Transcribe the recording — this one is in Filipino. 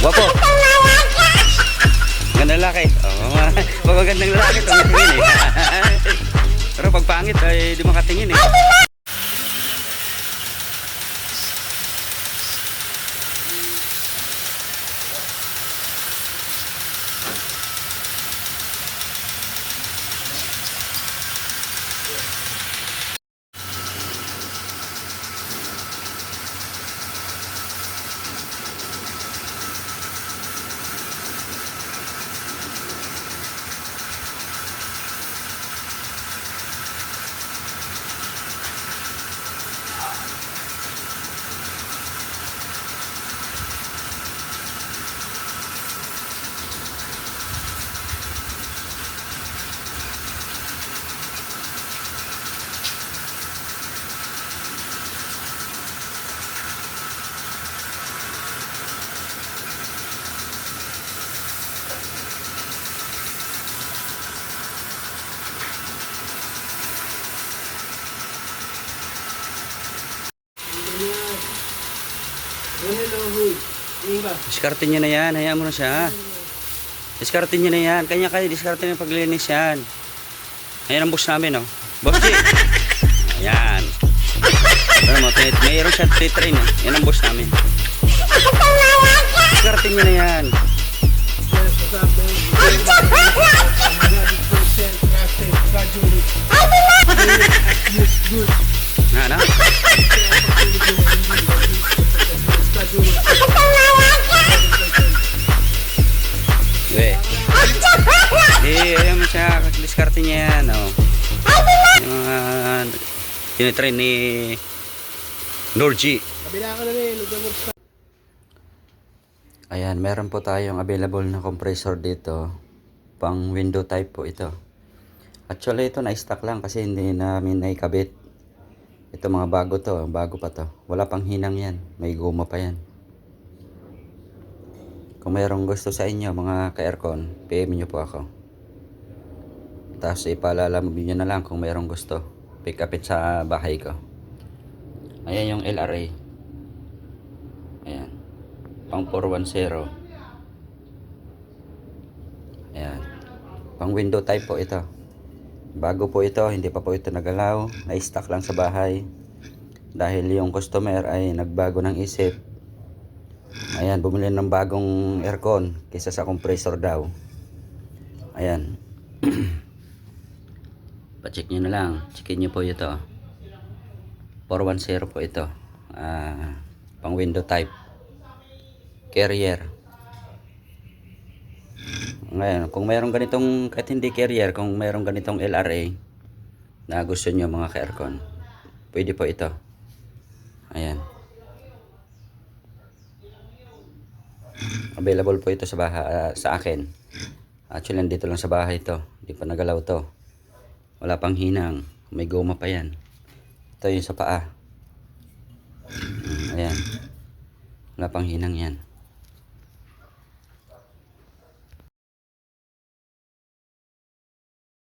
Wapo. Ganda lalaki. Oh, pag magandang lalaki, tumitingin eh. Pero pag pangit ay di makatingin eh. Diskarte niya na yan. Hayaan mo na siya. Diskarte niya na yan. Kanya diskarte na paglinis yan. Ayan ang boss namin, oh. Boss G. Ayan. Alam mo, mayroon siya train, eh. Yan ang boss namin. Diskarte niya na yan. Na? Ayan mo siya, diskarte niya yan, oh. Yung tinitrain ni Norgy. Ayan, meron po tayong available na compressor dito. Pang window type po ito. Actually ito na-stock lang kasi hindi namin naikabit. Ito mga bago to, bago pa to. Wala pang hinang yan, may guma pa yan. Kung mayroong gusto sa inyo mga ka-aircon, PM nyo po ako. Tapos ipalalamog nyo na lang kung mayroong gusto. Pick up it sa bahay ko. Ayan yung LRA. Ayan. Pang 410. Ayan. Pang window type po ito. Bago po ito, hindi pa po ito nagalaw. Na-stock lang sa bahay. Dahil yung customer ay nagbago ng isip. Ayan, bumili ng bagong aircon kaysa sa compressor daw. Ayan. Pa-check nyo na lang. Checkin nyo po ito. 410 po ito. Pang window type. Carrier. Ngayon, kung mayroong ganitong, kahit hindi carrier, kung mayroong ganitong LRA na gusto nyo mga ka-aircon, pwede po ito. Ayan. Available po ito sa bahay, sa akin. Actually, nandito lang sa bahay ito. Hindi pa nagalaw to. Wala pang hinang. May goma pa yan. Ito yung sa paa. Ayan. Wala pang hinang yan.